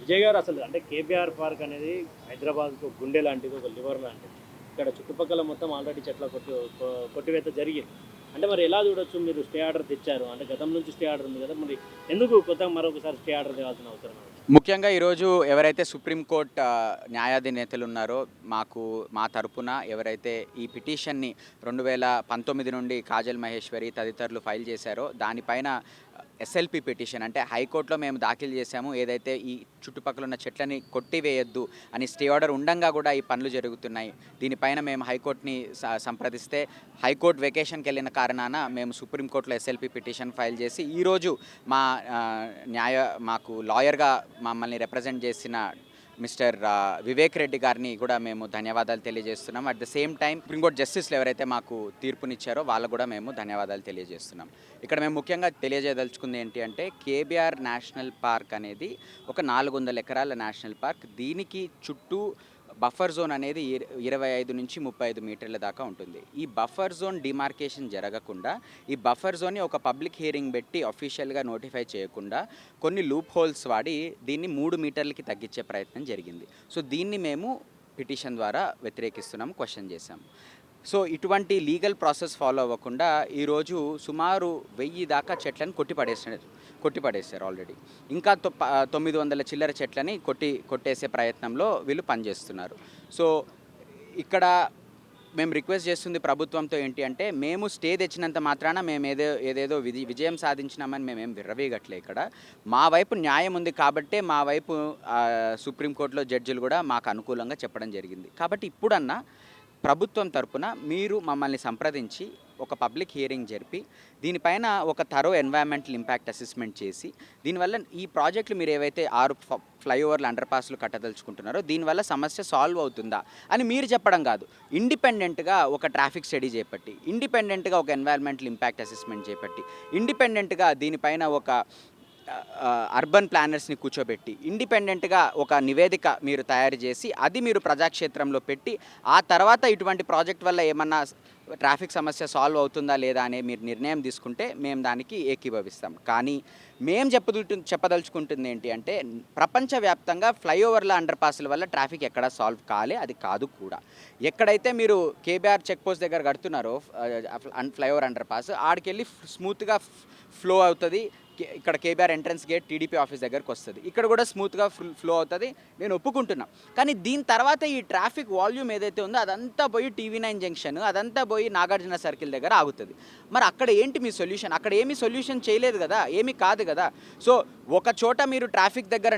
విజయ్ గారు అసలు అంటే కేబీఆర్ పార్క్ అనేది హైదరాబాద్‌కు గుండె లాంటిది, ఒక లివర్ లాంటిది. ఇక్కడ చుట్టుపక్కల మొత్తం ఆల్రెడీ చెట్ల కొట్టివేత జరిగింది. అంటే మరి ఎలా చూడొచ్చు? మీరు స్టే ఆర్డర్ తెచ్చారు. అంటే గతం నుంచి స్టే ఆర్డర్ ఉంది కదా! మరి ఎందుకు కొత్తగా మరొకసారి స్టే ఆర్డర్ తేవాల్సిన అవసరం ఏమొచ్చింది? ముఖ్యంగా ఈరోజు ఎవరైతే సుప్రీంకోర్టు న్యాయాధినేతలు ఉన్నారో మా తరపున ఎవరైతే ఈ పిటిషన్ని 2019 నుండి కాజల్ మహేశ్వరి తదితరులు ఫైల్ చేశారో దానిపైన ఎస్ఎల్పి పిటిషన్ అంటే హైకోర్టులో మేము దాఖలు చేశాము. ఏదైతే ఈ చుట్టుపక్కల ఉన్న చెట్లని కొట్టివేయొద్దు అని స్టే ఆర్డర్ ఉండంగా కూడా ఈ పనులు జరుగుతున్నాయి. దీనిపైన మేము హైకోర్టుని సంప్రదిస్తే హైకోర్టు వెకేషన్కి వెళ్ళిన కారణాన మేము సుప్రీంకోర్టులో ఎస్ఎల్పి పిటిషన్ ఫైల్ చేసి ఈరోజు మా మాకు లాయర్గా మమ్మల్ని రిప్రజెంట్ చేసిన మిస్టర్ వివేక్ రెడ్డి గారిని కూడా మేము ధన్యవాదాలు తెలియజేస్తున్నాం. At the same time supreme court జస్టిస్లు ఎవరైతే మాకు తీర్పునిచ్చారో వాళ్ళకు కూడా మేము ధన్యవాదాలు తెలియజేస్తున్నాం. ఇక్కడ మేము ముఖ్యంగా తెలియజేయదలుచుకుంది ఏంటి అంటే కేబీఆర్ నేషనల్ పార్క్ అనేది ఒక 400 ఎకరాల నేషనల్ పార్క్. దీనికి చుట్టూ బఫర్ జోన్ అనేది 25 నుంచి 35 మీటర్ల దాకా ఉంటుంది. ఈ బఫర్ జోన్ డిమార్కేషన్ జరగకుండా ఈ బఫర్ జోన్ని ఒక పబ్లిక్ హియరింగ్ పెట్టి అఫీషియల్గా నోటిఫై చేయకుండా కొన్ని లూప్ హోల్స్ వాడి దీన్ని 3 మీటర్లకి తగ్గించే ప్రయత్నం జరిగింది. సో దీన్ని మేము పిటిషన్ ద్వారా వ్యతిరేకిస్తున్నాం, క్వశ్చన్ చేశాము. సో ఇటువంటి లీగల్ ప్రాసెస్ ఫాలో అవ్వకుండా ఈరోజు సుమారు 1000 దాకా చెట్లను కొట్టిపడేశారు ఆల్రెడీ. ఇంకా 900 చిల్లర చెట్లని కొట్టేసే ప్రయత్నంలో వీళ్ళు పనిచేస్తున్నారు. సో ఇక్కడ మేము రిక్వెస్ట్ చేస్తుంది ప్రభుత్వంతో ఏంటి అంటే, మేము స్టే తెచ్చినంత మాత్రాన మేము ఏదేదో విజయం సాధించినామని మేమేం విర్రవీగట్లే. ఇక్కడ మా వైపు న్యాయం ఉంది కాబట్టే మా వైపు సుప్రీంకోర్టులో జడ్జిలు కూడా మాకు అనుకూలంగా చెప్పడం జరిగింది. కాబట్టి ఇప్పుడన్నా ప్రభుత్వం తరపున మీరు మమ్మల్ని సంప్రదించి ఒక పబ్లిక్ హియరింగ్ జరిపి దీనిపైన ఒక థరో ఎన్వైరన్మెంటల్ ఇంపాక్ట్ అసెస్మెంట్ చేసి దీనివల్ల ఈ ప్రాజెక్టులు మీరు ఏవైతే 6 ఫ్లైఓవర్లు అండర్ పాస్లు కట్టదలుచుకుంటున్నారో దీనివల్ల సమస్య సాల్వ్ అవుతుందా అని మీరు చెప్పడం కాదు, ఇండిపెండెంట్గా ఒక ట్రాఫిక్ స్టడీ చేపట్టి, ఇండిపెండెంట్గా ఒక ఎన్వైరన్మెంటల్ ఇంపాక్ట్ అసెస్మెంట్ చేపట్టి, ఇండిపెండెంట్గా దీనిపైన ఒక అర్బన్ ప్లానర్స్ని కూర్చోబెట్టి ఇండిపెండెంట్గా ఒక నివేదిక మీరు తయారు చేసి అది మీరు ప్రజాక్షేత్రంలో పెట్టి ఆ తర్వాత ఇటువంటి ప్రాజెక్ట్ వల్ల ఏమన్నా ట్రాఫిక్ సమస్య సాల్వ్ అవుతుందా లేదా అనే మీరు నిర్ణయం తీసుకుంటే మేము దానికి ఏకీభవిస్తాం. కానీ మేము చెప్పదలుచుకుంటుంది ఏంటి అంటే, ప్రపంచవ్యాప్తంగా ఫ్లైఓవర్ల అండర్ పాస్ల వల్ల ట్రాఫిక్ ఎక్కడా సాల్వ్ కాలే, అది కాదు కూడా. ఎక్కడైతే మీరు కేబీఆర్ చెక్ పోస్ట్ దగ్గర కడుతున్నారో ఫ్లైఓవర్ అండర్ పాస్ ఆడికెళ్ళి స్మూత్గా ఫ్లో అవుతుంది. ఇక్కడ KBR entrance gate TDP office దగ్గరకు వస్తుంది, ఇక్కడ కూడా స్మూత్గా ఫ్లో అవుతుంది, నేను ఒప్పుకుంటున్నా. కానీ దీని తర్వాత ఈ ట్రాఫిక్ వాల్యూమ్ ఏదైతే ఉందో అదంతా పోయి TV9 జంక్షన్, అదంతా పోయి నాగార్జున సర్కిల్ దగ్గర ఆగుతుంది. మరి అక్కడ ఏంటి మీ సొల్యూషన్? అక్కడ ఏమీ సొల్యూషన్ చేయలేదు కదా, ఏమీ కాదు కదా. సో ఒక చోట మీరు ట్రాఫిక్ దగ్గర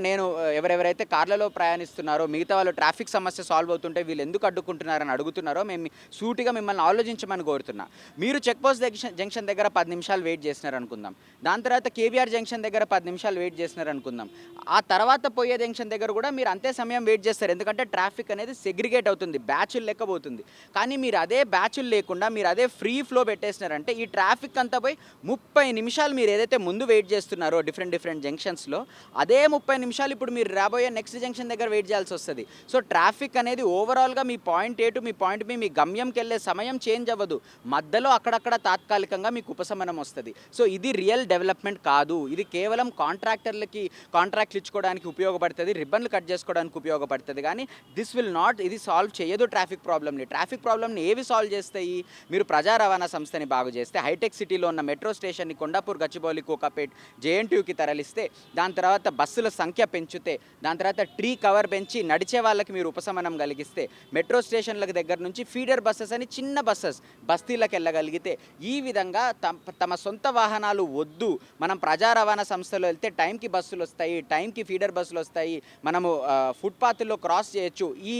ఎవరెవరైతే కార్లలో ప్రయాణిస్తున్నారో మిగతా వాళ్ళు ట్రాఫిక్ సమస్య సాల్వ్ అవుతుంటే వీళ్ళు ఎందుకు అడ్డుకుంటున్నారని అడుగుతున్నారో మేము సూటిగా మిమ్మల్ని ఆలోచించమని కోరుతున్నా. మీరు చెక్ పోస్ట్ జంక్షన్ దగ్గర 10 నిమిషాలు వెయిట్ చేసినారు అనుకుందాం, దాని తర్వాత కేబీఆర్ జంక్షన్ దగ్గర 10 నిమిషాలు వెయిట్ చేసినారు అనుకుందాం, ఆ తర్వాత పోయే జంక్షన్ దగ్గర కూడా మీరు అంతే సమయం వెయిట్ చేస్తారు. ఎందుకంటే ట్రాఫిక్ అనేది సెగ్రిగేట్ అవుతుంది, బ్యాచులు లెక్కబోతుంది. కానీ మీరు అదే బ్యాచులు లేకుండా మీరు అదే ఫ్రీ ఫ్లో పెట్టేసినారంటే ఈ ట్రాఫిక్ అంతా పోయి 30 నిమిషాలు మీరు ఏదైతే ముందు వెయిట్ చేస్తున్నారో డిఫరెంట్ జంక్షన్స్లో, అదే 30 నిమిషాలు ఇప్పుడు మీరు రాబోయే నెక్స్ట్ జంక్షన్ దగ్గర వెయిట్ చేయాల్సి వస్తుంది. సో ట్రాఫిక్ అనేది ఓవరాల్గా మీ పాయింట్ ఏ టు మీ పాయింట్ బి మీ గమ్యంకి వెళ్ళే సమయం చేంజ్ అవ్వదు, మధ్యలో అక్కడక్కడ తాత్కాలికంగా మీకు ఉపశమనం వస్తుంది. సో ఇది రియల్ డెవలప్మెంట్ కాదు. ఇది కేవలం కాంట్రాక్టర్లకి కాంట్రాక్ట్లు ఇచ్చుకోవడానికి ఉపయోగపడుతుంది, రిబ్బన్లు కట్ చేసుకోవడానికి ఉపయోగపడుతుంది. కానీ ఇది సాల్వ్ చేయదు ట్రాఫిక్ ప్రాబ్లమ్ని ఏవి సాల్వ్ చేస్తాయి? మీరు ప్రజా రవాణా సంస్థని బాగు చేస్తే, హైటెక్ సిటీలో ఉన్న మెట్రో స్టేషన్ని కొండాపూర్, గచ్చిబౌలి, కోకాపేట్, JNTUకి తరలిస్తే, దాని తర్వాత బస్సుల సంఖ్య పెంచితే, దాని తర్వాత ట్రీ కవర్ పెంచి నడిచే వాళ్ళకి మీరు ఉపశమనం కలిగిస్తే, మెట్రో స్టేషన్లకు దగ్గర నుంచి ఫీడర్ బస్సెస్ అని చిన్న బస్సెస్ బస్తీలకు వెళ్ళగలిగితే, ఈ విధంగా తమ సొంత వాహనాలు వద్దు, మనం ప్రజా రవాణా సంస్థలో వెళ్తే టైంకి బస్సులు వస్తాయి, టైంకి ఫీడర్ బస్సులు వస్తాయి, మనము ఫుట్పాత్లో క్రాస్ చేయొచ్చు, ఈ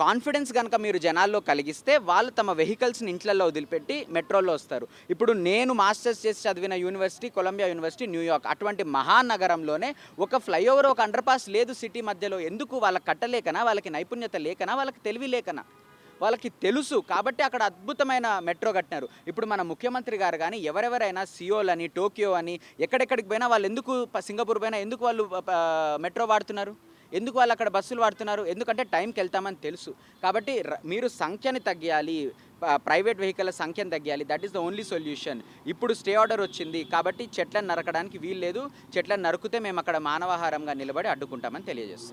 కాన్ఫిడెన్స్ కనుక మీరు జనాల్లో కలిగిస్తే వాళ్ళు తమ వెహికల్స్ని ఇంట్లలో వదిలిపెట్టి మెట్రోల్లో వస్తారు. ఇప్పుడు నేను మాస్టర్స్ చేసి చదివిన యూనివర్సిటీ కొలంబియా యూనివర్సిటీ, న్యూయార్క్, అటువంటి మహానగరంలోనే ఒక ఫ్లైఓవర్, ఒక అండర్ పాస్ లేదు సిటీ మధ్యలో. ఎందుకు? వాళ్ళకి కట్టలేకనా, వాళ్ళకి నైపుణ్యత లేకనా, వాళ్ళకి తెలివి లేకనా? వాళ్ళకి తెలుసు కాబట్టి అక్కడ అద్భుతమైన మెట్రో కట్టినారు. ఇప్పుడు మన ముఖ్యమంత్రి గారు కానీ ఎవరెవరైనా సియోలని, టోక్యో అని ఎక్కడెక్కడికి పోయినా వాళ్ళు ఎందుకు, సింగపూర్ పోయినా ఎందుకు వాళ్ళు మెట్రో వాడుతున్నారు? ఎందుకు వాళ్ళు అక్కడ బస్సులు వాడుతున్నారు? ఎందుకంటే టైంకి వెళ్తామని తెలుసు. కాబట్టి మీరు సంఖ్యని తగ్గియాలి, ప్రైవేట్ వెహికల్ సంఖ్యను తగ్గాలి. That is the only solution. ఇప్పుడు స్టే ఆర్డర్ వచ్చింది కాబట్టి చెట్లను నరకడానికి వీల్లేదు. చెట్లను నరికితే మేము అక్కడ మానవాహారంగా నిలబడి అడ్డుకుంటామని తెలియజేస్తున్నాం.